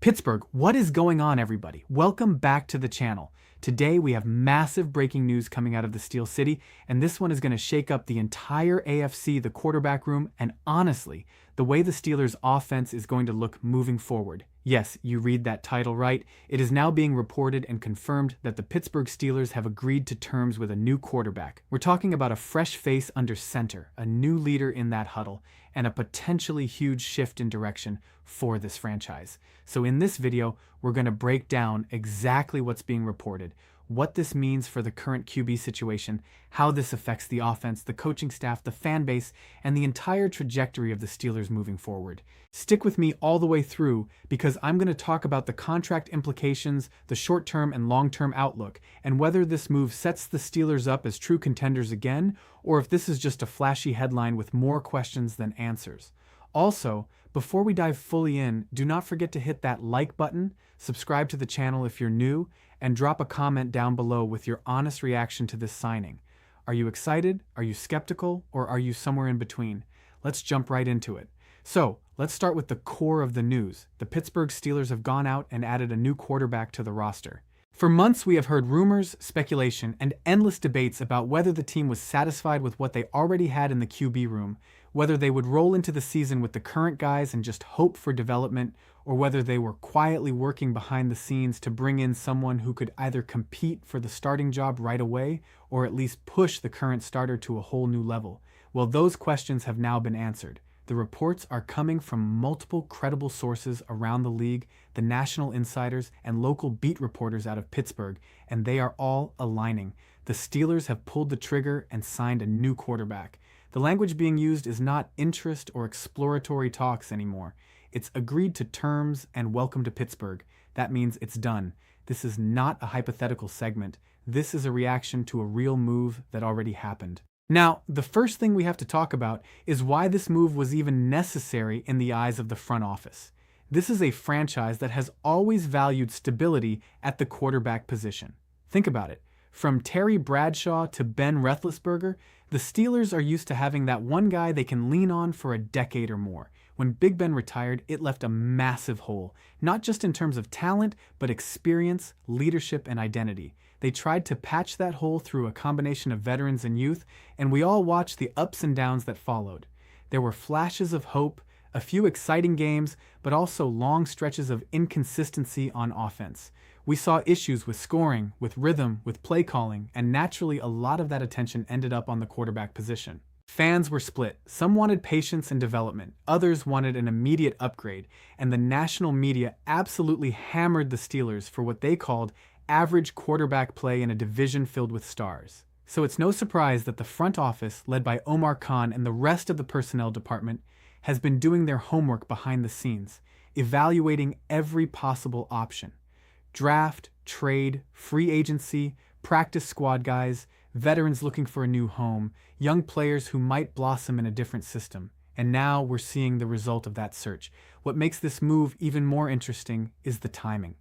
Pittsburgh, what is going on, everybody? Welcome back to the channel. Today we have massive breaking news coming out of the Steel City, and this one is going to shake up the entire AFC, the quarterback room, and honestly, the way the Steelers' offense is going to look moving forward. Yes, you read that title right. It is now being reported and confirmed that the Pittsburgh Steelers have agreed to terms with a new quarterback. We're talking about a fresh face under center, a new leader in that huddle, and a potentially huge shift in direction for this franchise. So in this video, we're going to break down exactly what's being reported, what this means for the current QB situation, how this affects the offense, the coaching staff, the fan base, and the entire trajectory of the Steelers moving forward. Stick with me all the way through because I'm going to talk about the contract implications, the short-term and long-term outlook, and whether this move sets the Steelers up as true contenders again, or if this is just a flashy headline with more questions than answers. Also, before we dive fully in, do not forget to hit that like button, subscribe to the channel if you're new, and drop a comment down below with your honest reaction to this signing. Are you excited? Are you skeptical? Or are you somewhere in between? Let's jump right into it. So, let's start with the core of the news. The Pittsburgh Steelers have gone out and added a new quarterback to the roster. For months, we have heard rumors, speculation, and endless debates about whether the team was satisfied with what they already had in the QB room, whether they would roll into the season with the current guys and just hope for development, or whether they were quietly working behind the scenes to bring in someone who could either compete for the starting job right away or at least push the current starter to a whole new level. Well, those questions have now been answered. The reports are coming from multiple credible sources around the league, the national insiders, and local beat reporters out of Pittsburgh, and they are all aligning. The Steelers have pulled the trigger and signed a new quarterback. The language being used is not interest or exploratory talks anymore. It's agreed to terms and welcome to Pittsburgh. That means it's done. This is not a hypothetical segment. This is a reaction to a real move that already happened. Now, the first thing we have to talk about is why this move was even necessary in the eyes of the front office. This is a franchise that has always valued stability at the quarterback position. Think about it. From Terry Bradshaw to Ben Roethlisberger, the Steelers are used to having that one guy they can lean on for a decade or more. When Big Ben retired, it left a massive hole, not just in terms of talent, but experience, leadership, and identity. They tried to patch that hole through a combination of veterans and youth, and we all watched the ups and downs that followed. There were flashes of hope, a few exciting games, but also long stretches of inconsistency on offense. We saw issues with scoring, with rhythm, with play calling, and naturally a lot of that attention ended up on the quarterback position. Fans were split. Some wanted patience and development, others wanted an immediate upgrade, and the national media absolutely hammered the Steelers for what they called average quarterback play in a division filled with stars. So it's no surprise that the front office, led by Omar Khan and the rest of the personnel department, has been doing their homework behind the scenes, evaluating every possible option. Draft, trade, free agency, practice squad guys, veterans looking for a new home, young players who might blossom in a different system. And now we're seeing the result of that search. What makes this move even more interesting is the timing.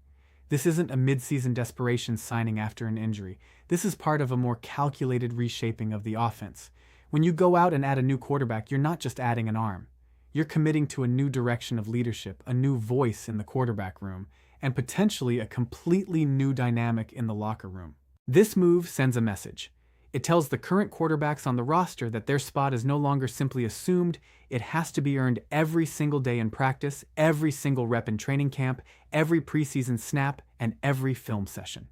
This isn't a mid-season desperation signing after an injury. This is part of a more calculated reshaping of the offense. When you go out and add a new quarterback, you're not just adding an arm. You're committing to a new direction of leadership, a new voice in the quarterback room, and potentially a completely new dynamic in the locker room. This move sends a message. It tells the current quarterbacks on the roster that their spot is no longer simply assumed. It has to be earned every single day in practice, every single rep in training camp, every preseason snap, and every film session.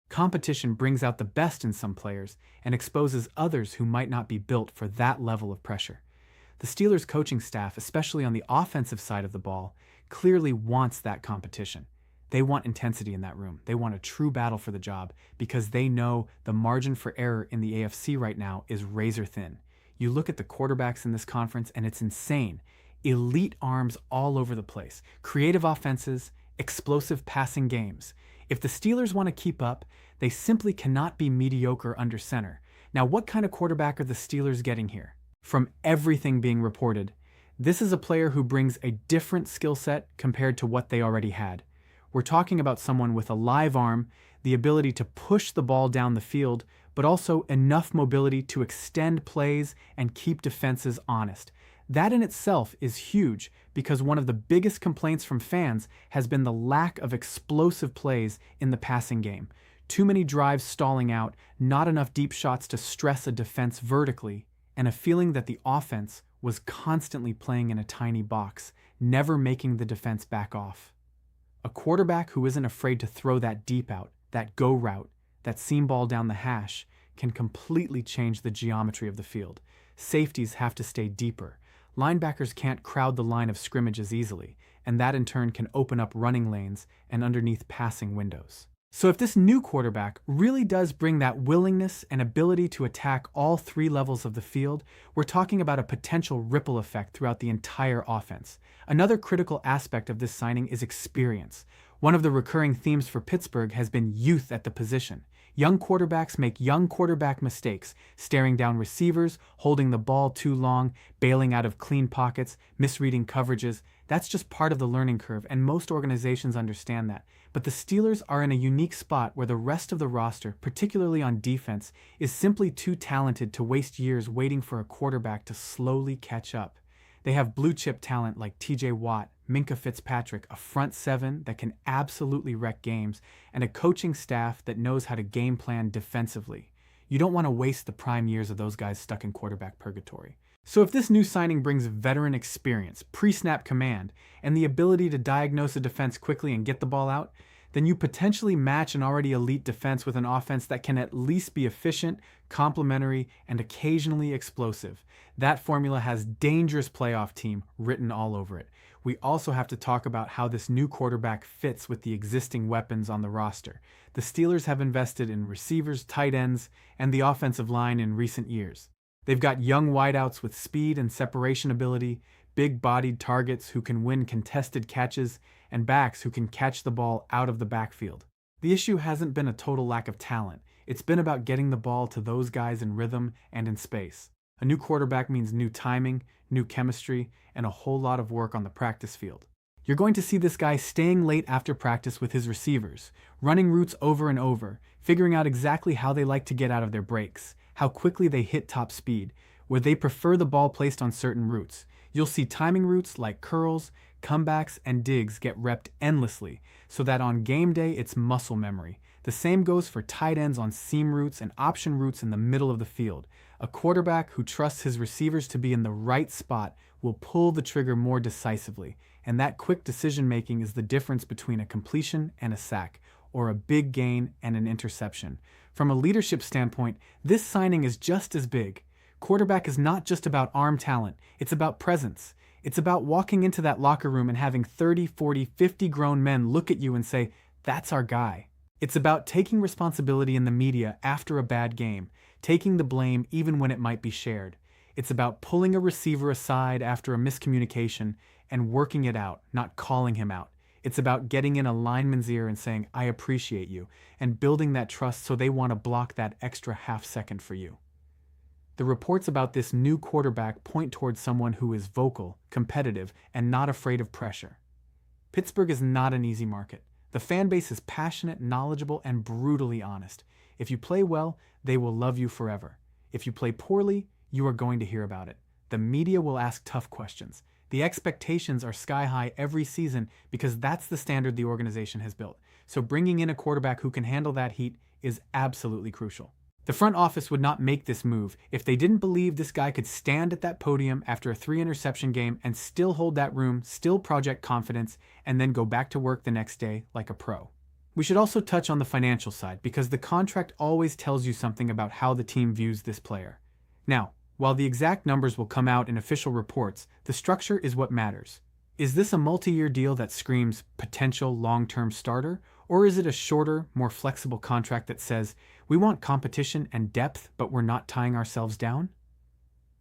Competition brings out the best in some players and exposes others who might not be built for that level of pressure. The Steelers' coaching staff, especially on the offensive side of the ball, clearly wants that competition. They want intensity in that room. They want a true battle for the job because they know the margin for error in the AFC right now is razor thin. You look at the quarterbacks in this conference and it's insane. Elite arms all over the place, creative offenses, explosive passing games. If the Steelers want to keep up, they simply cannot be mediocre under center. Now, what kind of quarterback are the Steelers getting here? From everything being reported, this is a player who brings a different skill set compared to what they already had. We're talking about someone with a live arm, the ability to push the ball down the field, but also enough mobility to extend plays and keep defenses honest. That in itself is huge because one of the biggest complaints from fans has been the lack of explosive plays in the passing game. Too many drives stalling out, not enough deep shots to stress a defense vertically, and a feeling that the offense was constantly playing in a tiny box, never making the defense back off. A quarterback who isn't afraid to throw that deep out, that go route, that seam ball down the hash, can completely change the geometry of the field. Safeties have to stay deeper. Linebackers can't crowd the line of scrimmage as easily, and that in turn can open up running lanes and underneath passing windows. So if this new quarterback really does bring that willingness and ability to attack all three levels of the field, we're talking about a potential ripple effect throughout the entire offense. Another critical aspect of this signing is experience. One of the recurring themes for Pittsburgh has been youth at the position. Young quarterbacks make young quarterback mistakes, staring down receivers, holding the ball too long, bailing out of clean pockets, misreading coverages. That's just part of the learning curve, and most organizations understand that. But the Steelers are in a unique spot where the rest of the roster, particularly on defense, is simply too talented to waste years waiting for a quarterback to slowly catch up. They have blue-chip talent like TJ Watt, Minkah Fitzpatrick, a front seven that can absolutely wreck games, and a coaching staff that knows how to game plan defensively. You don't want to waste the prime years of those guys stuck in quarterback purgatory. So if this new signing brings veteran experience, pre-snap command, and the ability to diagnose a defense quickly and get the ball out, then you potentially match an already elite defense with an offense that can at least be efficient, complementary, and occasionally explosive. That formula has dangerous playoff team written all over it. We also have to talk about how this new quarterback fits with the existing weapons on the roster. The Steelers have invested in receivers, tight ends, and the offensive line in recent years. They've got young wideouts with speed and separation ability, big-bodied targets who can win contested catches, and backs who can catch the ball out of the backfield. The issue hasn't been a total lack of talent. It's been about getting the ball to those guys in rhythm and in space. A new quarterback means new timing, new chemistry, and a whole lot of work on the practice field. You're going to see this guy staying late after practice with his receivers, running routes over and over, figuring out exactly how they like to get out of their breaks, how quickly they hit top speed, where they prefer the ball placed on certain routes. You'll see timing routes like curls, comebacks, and digs get repped endlessly, so that on game day it's muscle memory. The same goes for tight ends on seam routes and option routes in the middle of the field. A quarterback who trusts his receivers to be in the right spot will pull the trigger more decisively, and that quick decision-making is the difference between a completion and a sack, or a big gain and an interception. From a leadership standpoint, this signing is just as big. Quarterback is not just about arm talent, it's about presence. It's about walking into that locker room and having 30, 40, 50 grown men look at you and say, "That's our guy." It's about taking responsibility in the media after a bad game, taking the blame even when it might be shared. It's about pulling a receiver aside after a miscommunication and working it out, not calling him out. It's about getting in a lineman's ear and saying, "I appreciate you," and building that trust so they want to block that extra half second for you. The reports about this new quarterback point towards someone who is vocal, competitive, and not afraid of pressure. Pittsburgh is not an easy market. The fan base is passionate, knowledgeable, and brutally honest. If you play well, they will love you forever. If you play poorly, you are going to hear about it. The media will ask tough questions. The expectations are sky high every season because that's the standard the organization has built. So bringing in a quarterback who can handle that heat is absolutely crucial. The front office would not make this move if they didn't believe this guy could stand at that podium after a 3-interception game and still hold that room, still project confidence, and then go back to work the next day like a pro. We should also touch on the financial side because the contract always tells you something about how the team views this player. Now, while the exact numbers will come out in official reports, the structure is what matters. Is this a multi-year deal that screams potential long-term starter, or is it a shorter, more flexible contract that says, we want competition and depth, but we're not tying ourselves down?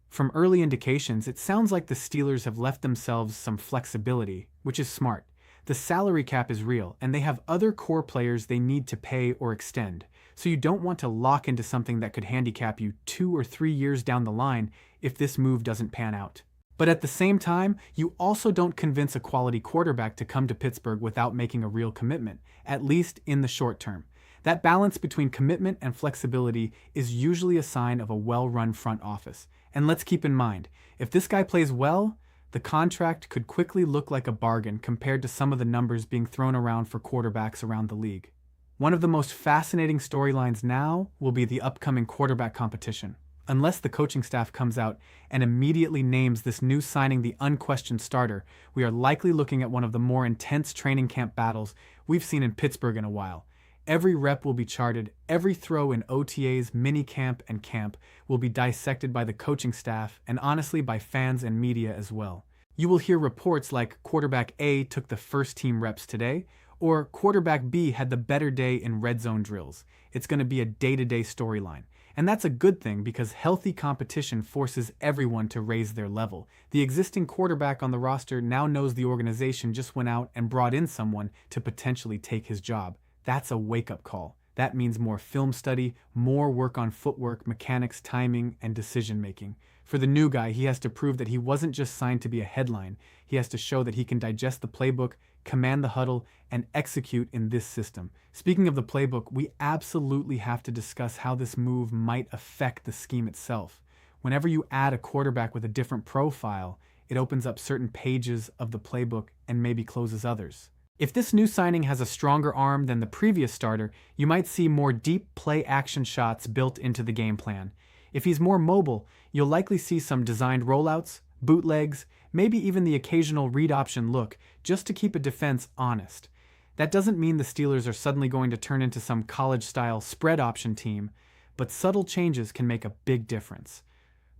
From early indications, it sounds like the Steelers have left themselves some flexibility, which is smart. The salary cap is real, and they have other core players they need to pay or extend, so you don't want to lock into something that could handicap you 2 or 3 years down the line if this move doesn't pan out. But at the same time, you also don't convince a quality quarterback to come to Pittsburgh without making a real commitment, at least in the short term. That balance between commitment and flexibility is usually a sign of a well-run front office, And let's keep in mind, if this guy plays well, the contract could quickly look like a bargain compared to some of the numbers being thrown around for quarterbacks around the league. One of the most fascinating storylines now will be the upcoming quarterback competition. Unless the coaching staff comes out and immediately names this new signing the unquestioned starter, we are likely looking at one of the more intense training camp battles we've seen in Pittsburgh in a while. Every rep will be charted, every throw in OTAs, minicamp, and camp will be dissected by the coaching staff and honestly by fans and media as well. You will hear reports like quarterback A took the first team reps today, or quarterback B had the better day in red zone drills. It's going to be a day-to-day storyline. And that's a good thing because healthy competition forces everyone to raise their level. The existing quarterback on the roster now knows the organization just went out and brought in someone to potentially take his job. That's a wake-up call. That means more film study, more work on footwork, mechanics, timing, and decision-making. For the new guy, he has to prove that he wasn't just signed to be a headline. He has to show that he can digest the playbook, command the huddle, and execute in this system. Speaking of the playbook, we absolutely have to discuss how this move might affect the scheme itself. Whenever you add a quarterback with a different profile, it opens up certain pages of the playbook and maybe closes others. If this new signing has a stronger arm than the previous starter, you might see more deep play action shots built into the game plan. If he's more mobile, you'll likely see some designed rollouts, bootlegs, maybe even the occasional read option look, just to keep a defense honest. That doesn't mean the Steelers are suddenly going to turn into some college-style spread option team, but subtle changes can make a big difference.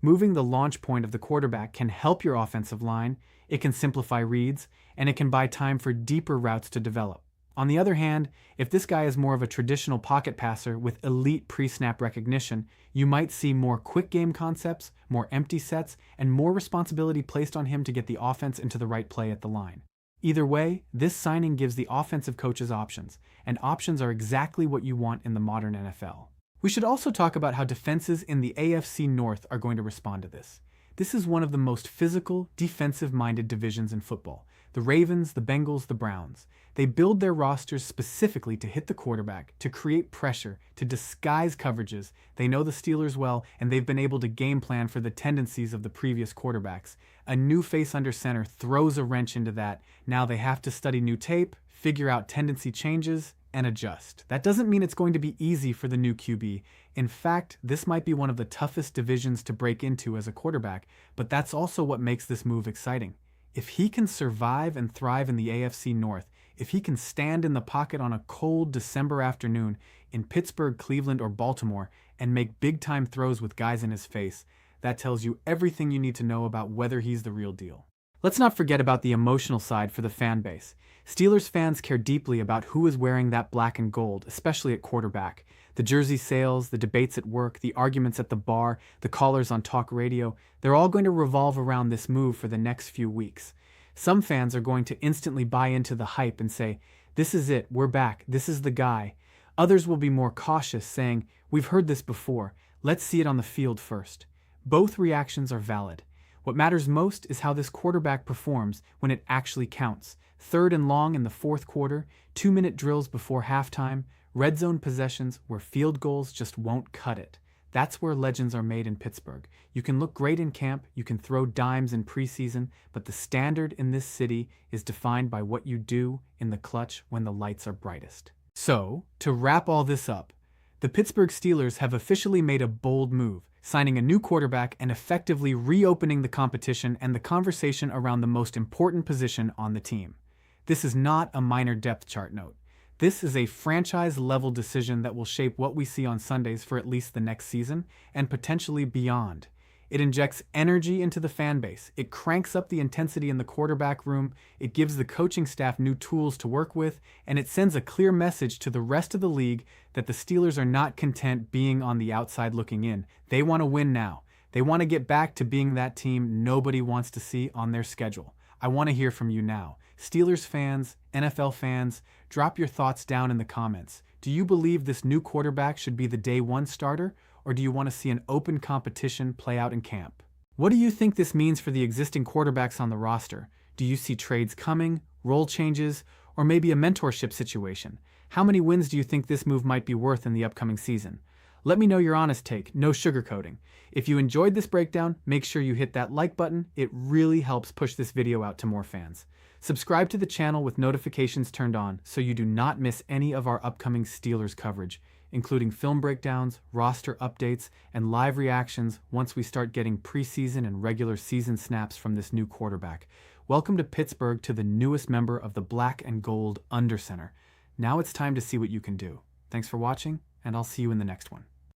Moving the launch point of the quarterback can help your offensive line, it can simplify reads, and it can buy time for deeper routes to develop. On the other hand, if this guy is more of a traditional pocket passer with elite pre-snap recognition, you might see more quick game concepts, more empty sets, and more responsibility placed on him to get the offense into the right play at the line. Either way, this signing gives the offensive coaches options, and options are exactly what you want in the modern NFL. We should also talk about how defenses in the AFC North are going to respond to this. This is one of the most physical, defensive-minded divisions in football. The Ravens, the Bengals, the Browns. They build their rosters specifically to hit the quarterback, to create pressure, to disguise coverages. They know the Steelers well, and they've been able to game plan for the tendencies of the previous quarterbacks. A new face under center throws a wrench into that. Now they have to study new tape, figure out tendency changes, and adjust. That doesn't mean it's going to be easy for the new QB. In fact, this might be one of the toughest divisions to break into as a quarterback, but that's also what makes this move exciting. If he can survive and thrive in the AFC North, if he can stand in the pocket on a cold December afternoon in Pittsburgh, Cleveland, or Baltimore and make big-time throws with guys in his face, that tells you everything you need to know about whether he's the real deal. Let's not forget about the emotional side for the fan base. Steelers fans care deeply about who is wearing that black and gold, especially at quarterback. The jersey sales, the debates at work, the arguments at the bar, the callers on talk radio, they're all going to revolve around this move for the next few weeks. Some fans are going to instantly buy into the hype and say, "This is it, we're back, this is the guy." Others will be more cautious, saying, "We've heard this before, let's see it on the field first." Both reactions are valid. What matters most is how this quarterback performs when it actually counts. 3rd and long in the 4th quarter, 2-minute drills before halftime, red zone possessions where field goals just won't cut it. That's where legends are made in Pittsburgh. You can look great in camp, you can throw dimes in preseason, but the standard in this city is defined by what you do in the clutch when the lights are brightest. So, to wrap all this up, the Pittsburgh Steelers have officially made a bold move, signing a new quarterback and effectively reopening the competition and the conversation around the most important position on the team. This is not a minor depth chart note. This is a franchise-level decision that will shape what we see on Sundays for at least the next season, and potentially beyond. It injects energy into the fan base. It cranks up the intensity in the quarterback room. It gives the coaching staff new tools to work with, and it sends a clear message to the rest of the league that the Steelers are not content being on the outside looking in. They want to win now. They want to get back to being that team nobody wants to see on their schedule. I want to hear from you now. Steelers fans, NFL fans, drop your thoughts down in the comments. Do you believe this new quarterback should be the day one starter, or do you want to see an open competition play out in camp? What do you think this means for the existing quarterbacks on the roster? Do you see trades coming, role changes, or maybe a mentorship situation? How many wins do you think this move might be worth in the upcoming season? Let me know your honest take, no sugarcoating. If you enjoyed this breakdown, make sure you hit that like button. It really helps push this video out to more fans. Subscribe to the channel with notifications turned on so you do not miss any of our upcoming Steelers coverage, including film breakdowns, roster updates, and live reactions once we start getting preseason and regular season snaps from this new quarterback. Welcome to Pittsburgh, to the newest member of the Black and Gold Under Center. Now it's time to see what you can do. Thanks for watching, and I'll see you in the next one.